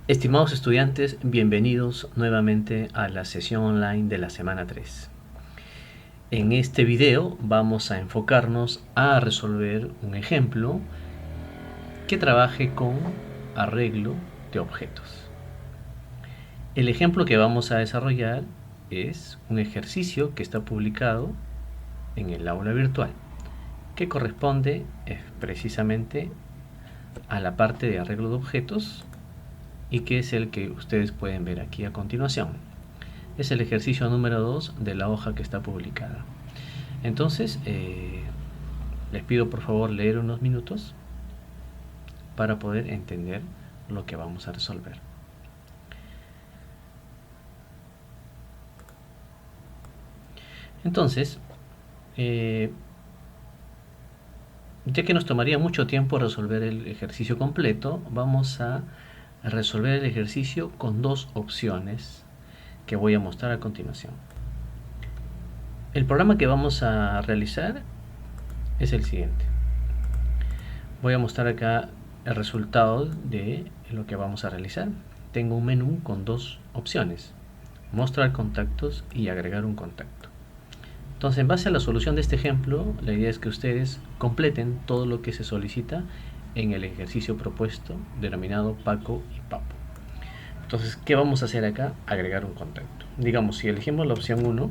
Estimados estudiantes, bienvenidos nuevamente a la sesión online de la semana 3. En este video vamos a enfocarnos a resolver un ejemplo que trabaje con arreglo de objetos. El ejemplo que vamos a desarrollar es un ejercicio que está publicado en el aula virtual, que corresponde precisamente a la parte de arreglo de objetos y que es el que ustedes pueden ver aquí a continuación. Es el ejercicio número 2 de la hoja que está publicada. Entonces, les pido por favor leer unos minutos para poder entender lo que vamos a resolver. Entonces, ya que nos tomaría mucho tiempo resolver el ejercicio completo, vamos a resolver el ejercicio con dos opciones que voy a mostrar a continuación. El programa que vamos a realizar es el siguiente. Voy a mostrar acá el resultado de lo que vamos a realizar. Tengo un menú con dos opciones: mostrar contactos y agregar un contacto. Entonces, en base a la solución de este ejemplo, la idea es que ustedes completen todo lo que se solicita en el ejercicio propuesto denominado Paco y Papo. Entonces, ¿qué vamos a hacer acá? Agregar un contacto. Digamos, si elegimos la opción 1,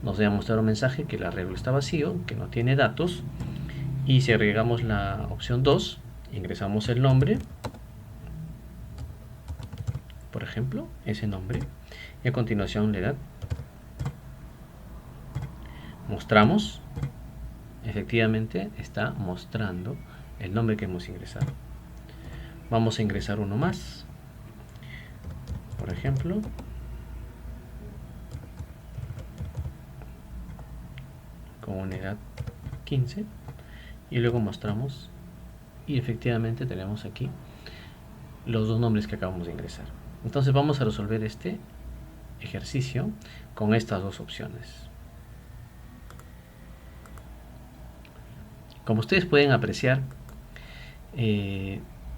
nos va a mostrar un mensaje que el arreglo está vacío, que no tiene datos. Y si agregamos la opción 2, ingresamos el nombre, por ejemplo, ese nombre, y a continuación le da mostramos. Efectivamente está mostrando el nombre que hemos ingresado. Vamos a ingresar uno más, por ejemplo, con una edad 15, y luego mostramos, y efectivamente tenemos aquí los dos nombres que acabamos de ingresar. Entonces vamos a resolver este ejercicio con estas dos opciones. Como ustedes pueden apreciar,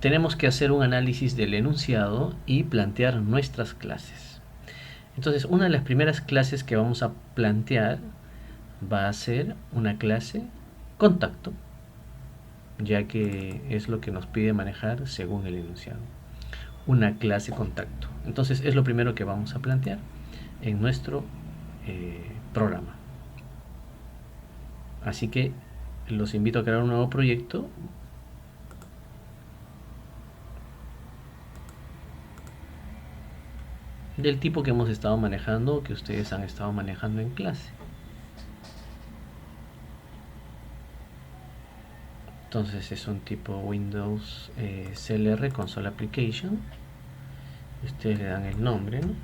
tenemos que hacer un análisis del enunciado y plantear nuestras clases. Entonces, una de las primeras clases que vamos a plantear va a ser una clase contacto, ya que es lo que nos pide manejar según el enunciado. Una clase contacto. Entonces, es lo primero que vamos a plantear en nuestro programa. Así que los invito a crear un nuevo proyecto del tipo que hemos estado manejando o que ustedes han estado manejando en clase. Entonces es un tipo Windows CLR Console Application. Ustedes le dan el nombre, ¿no?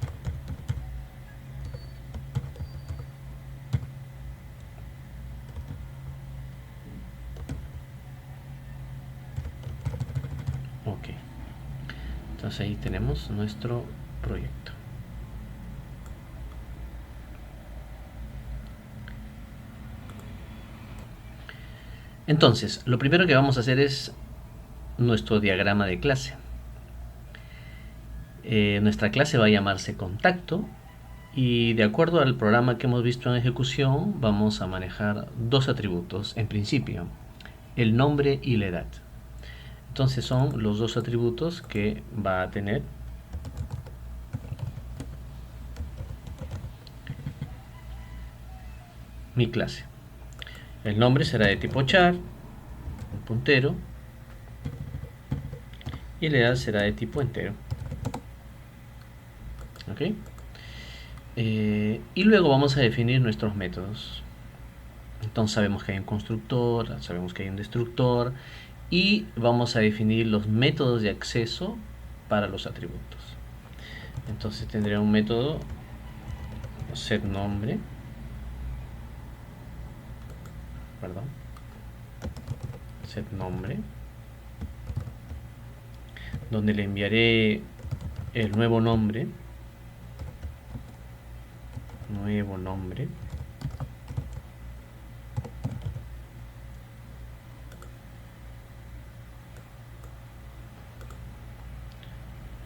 Ok. Entonces ahí tenemos nuestro proyecto. Entonces, lo primero que vamos a hacer es nuestro diagrama de clase. Nuestra clase va a llamarse contacto y de acuerdo al programa que hemos visto en ejecución vamos a manejar dos atributos en principio: el nombre y la edad. Entonces son los dos atributos que va a tener mi clase. El nombre será de tipo char, un puntero, y la edad será de tipo entero. ¿Ok? Y luego vamos a definir nuestros métodos. Entonces sabemos que hay un constructor, sabemos que hay un destructor, y vamos a definir los métodos de acceso para los atributos. Entonces tendré un método setNombre, setNombre, donde le enviaré el nuevo nombre,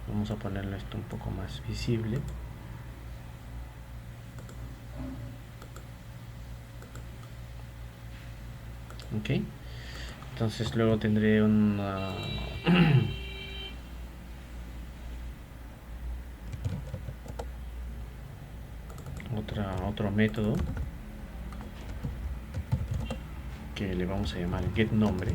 Vamos a ponerle esto un poco más visible. Ok, entonces luego tendré una otro método que le vamos a llamar getNombre.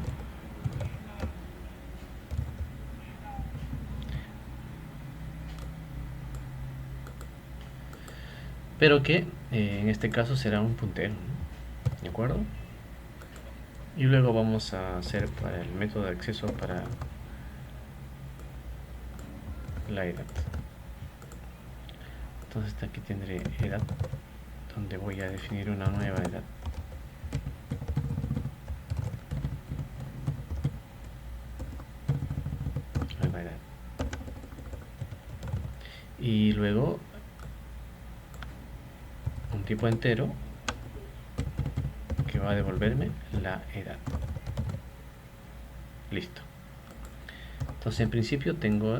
Pero que en este caso será un puntero, ¿no? ¿De acuerdo? Y luego vamos a hacer para el método de acceso para la edad. Entonces aquí tendré edad, donde voy a definir una nueva edad. Nueva edad. Y luego un tipo entero que va a devolverme la edad. Listo. Entonces en principio tengo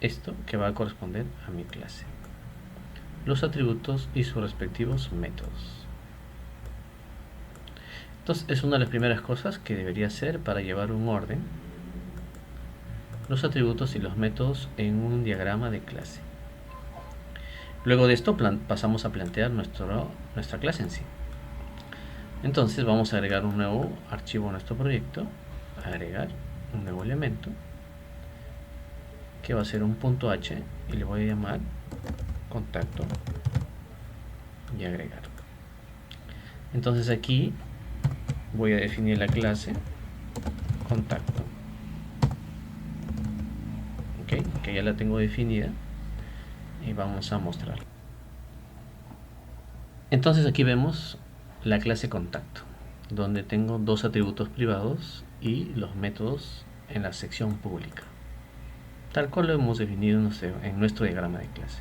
esto que va a corresponder a mi clase. Los atributos y sus respectivos métodos. Entonces es una de las primeras cosas que debería hacer para llevar un orden. Los atributos y los métodos en un diagrama de clase. Luego de esto pasamos a plantear nuestra clase en sí. Entonces vamos a agregar un nuevo archivo a nuestro proyecto. Agregar un nuevo elemento que va a ser un punto H y le voy a llamar contacto y agregar. Entonces aquí voy a definir la clase contacto, ok, que ya la tengo definida, y vamos a mostrar. Entonces aquí vemos la clase contacto, donde tengo dos atributos privados y los métodos en la sección pública, tal cual lo hemos definido en nuestro diagrama de clase.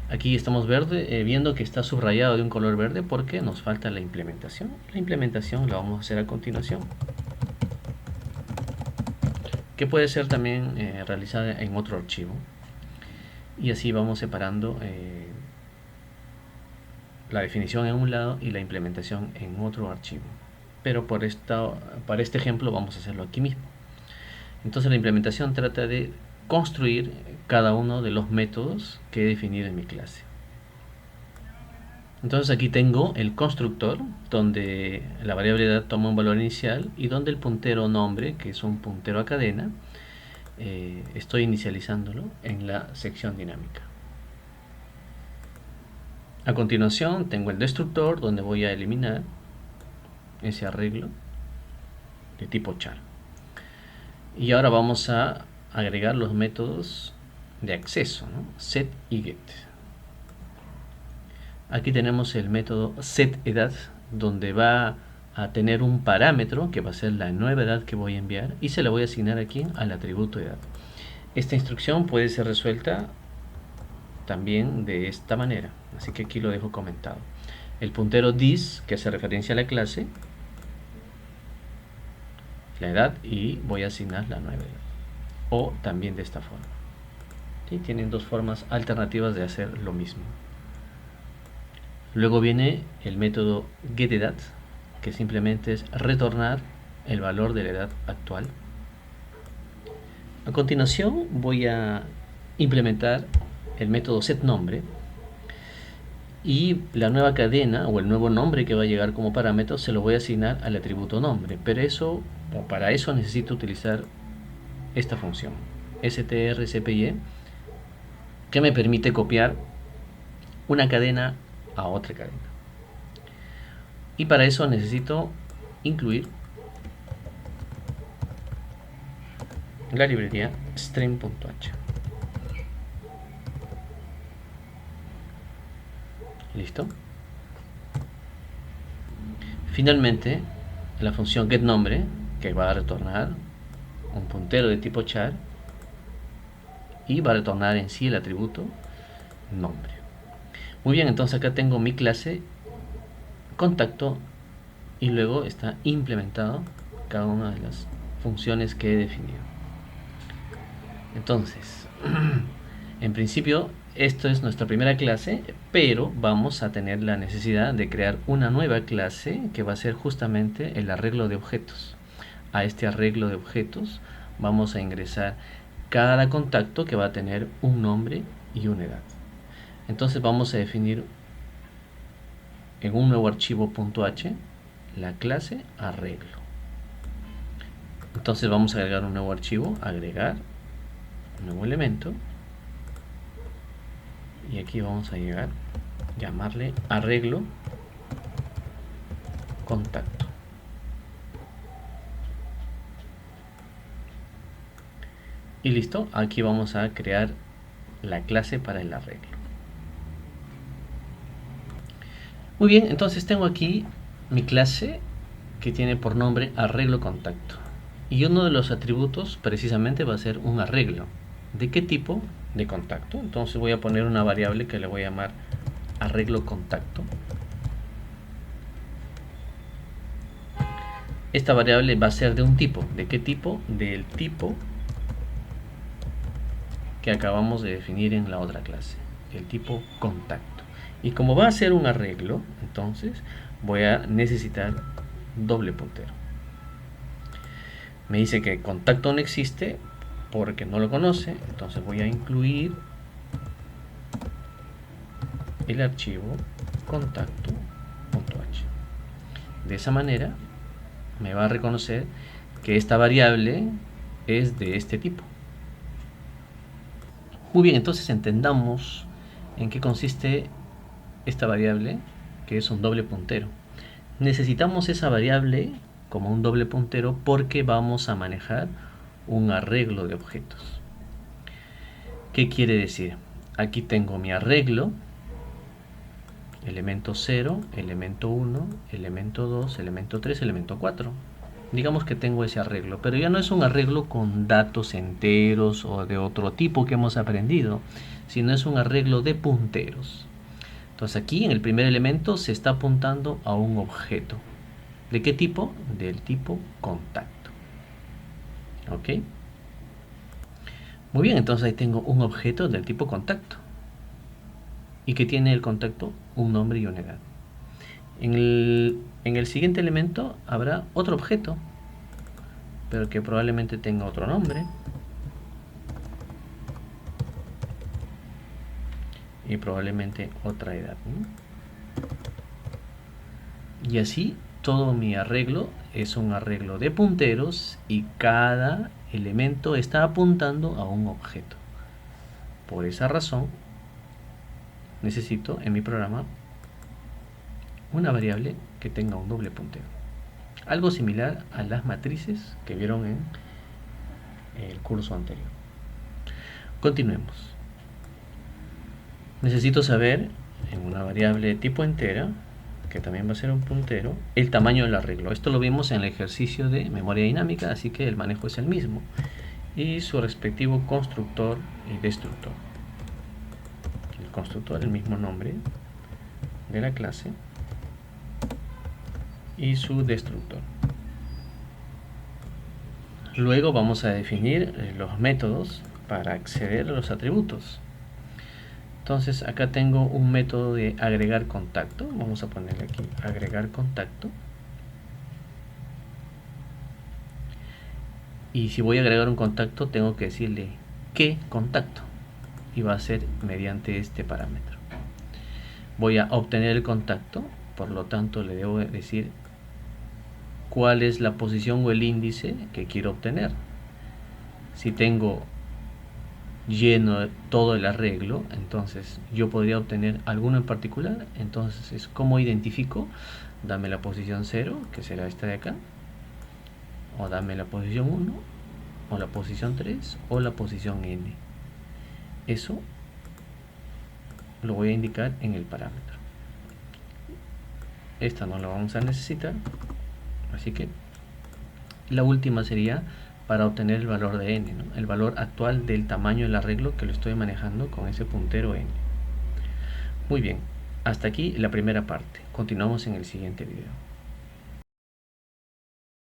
Aquí estamos viendo que está subrayado de un color verde porque nos falta la implementación. La implementación la vamos a hacer a continuación, que puede ser también realizada en otro archivo. Y así vamos separando la definición en un lado y la implementación en otro archivo. Pero para este ejemplo vamos a hacerlo aquí mismo. Entonces la implementación trata de construir cada uno de los métodos que he definido en mi clase. Entonces aquí tengo el constructor, donde la variable edad toma un valor inicial y donde el puntero nombre, que es un puntero a cadena, estoy inicializándolo en la sección dinámica. A continuación tengo el destructor, donde voy a eliminar ese arreglo de tipo char. Y ahora vamos a agregar los métodos de acceso, ¿no? Set y get. Aquí tenemos el método setEdad, donde va a tener un parámetro que va a ser la nueva edad que voy a enviar y se la voy a asignar aquí al atributo edad. Esta instrucción puede ser resuelta también de esta manera, así que aquí lo dejo comentado. El puntero this, que hace referencia a la clase, la edad, y voy a asignar la nueva edad, o también de esta forma. ¿Sí? Tienen dos formas alternativas de hacer lo mismo. Luego viene el método getEdad, que simplemente es retornar el valor de la edad actual. A continuación voy a implementar el método setNombre, y la nueva cadena o el nuevo nombre que va a llegar como parámetro se lo voy a asignar al atributo nombre, pero para eso necesito utilizar esta función strcpy, que me permite copiar una cadena a otra cadena, y para eso necesito incluir la librería string.h. Listo. Finalmente, la función getNombre, que va a retornar un puntero de tipo char y va a retornar en sí el atributo nombre. Muy bien, entonces acá tengo mi clase contacto y luego está implementado cada una de las funciones que he definido. Entonces, en principio, esto es nuestra primera clase, pero vamos a tener la necesidad de crear una nueva clase que va a ser justamente el arreglo de objetos. A este arreglo de objetos vamos a ingresar cada contacto que va a tener un nombre y una edad. Entonces vamos a definir en un nuevo archivo .h la clase arreglo. Entonces vamos a agregar un nuevo archivo, agregar un nuevo elemento, y aquí vamos a llamarle arreglo contacto. Y listo, aquí vamos a crear la clase para el arreglo. Muy bien, entonces tengo aquí mi clase que tiene por nombre arreglo contacto. Y uno de los atributos precisamente va a ser un arreglo. ¿De qué tipo? De contacto. Entonces voy a poner una variable que le voy a llamar arreglo contacto. Esta variable va a ser de un tipo. ¿De qué tipo? Del tipo que acabamos de definir en la otra clase, el tipo contacto. Y como va a ser un arreglo, entonces voy a necesitar doble puntero. Me dice que contacto no existe porque no lo conoce, entonces voy a incluir el archivo contacto.h. De esa manera me va a reconocer que esta variable es de este tipo. Muy bien, entonces entendamos en qué consiste esta variable, que es un doble puntero. Necesitamos esa variable como un doble puntero porque vamos a manejar un arreglo de objetos. ¿Qué quiere decir? Aquí tengo mi arreglo, elemento 0, elemento 1, elemento 2, elemento 3, elemento 4. Digamos que tengo ese arreglo, pero ya no es un arreglo con datos enteros o de otro tipo que hemos aprendido, sino es un arreglo de punteros. Entonces aquí en el primer elemento se está apuntando a un objeto. ¿De qué tipo? Del tipo contacto. ¿Ok? Muy bien, entonces ahí tengo un objeto del tipo contacto. Y que tiene el contacto un nombre y una edad. En el siguiente elemento habrá otro objeto, pero que probablemente tenga otro nombre y probablemente otra edad, ¿no? Y así todo mi arreglo es un arreglo de punteros y cada elemento está apuntando a un objeto. Por esa razón necesito en mi programa una variable que tenga un doble puntero. Algo similar a las matrices que vieron en el curso anterior. Continuemos. Necesito saber en una variable de tipo entera, que también va a ser un puntero, el tamaño del arreglo. Esto lo vimos en el ejercicio de memoria dinámica, así que el manejo es el mismo. Y su respectivo constructor y destructor. El constructor, el mismo nombre de la clase, y su destructor. Luego vamos a definir los métodos para acceder a los atributos. Entonces acá tengo un método de agregar contacto. Vamos a ponerle aquí agregar contacto. Y si voy a agregar un contacto tengo que decirle qué contacto. Y va a ser mediante este parámetro. Voy a obtener el contacto, por lo tanto le debo decir cuál es la posición o el índice que quiero obtener. Si tengo lleno todo el arreglo, entonces yo podría obtener alguno en particular. Entonces, ¿cómo identifico? Dame la posición 0, que será esta de acá, o dame la posición 1, o la posición 3, o la posición n. Eso lo voy a indicar en el parámetro. Esta no la vamos a necesitar, así que la última sería para obtener el valor de n, ¿no? El valor actual del tamaño del arreglo que lo estoy manejando con ese puntero n. Muy bien, hasta aquí la primera parte. Continuamos en el siguiente video.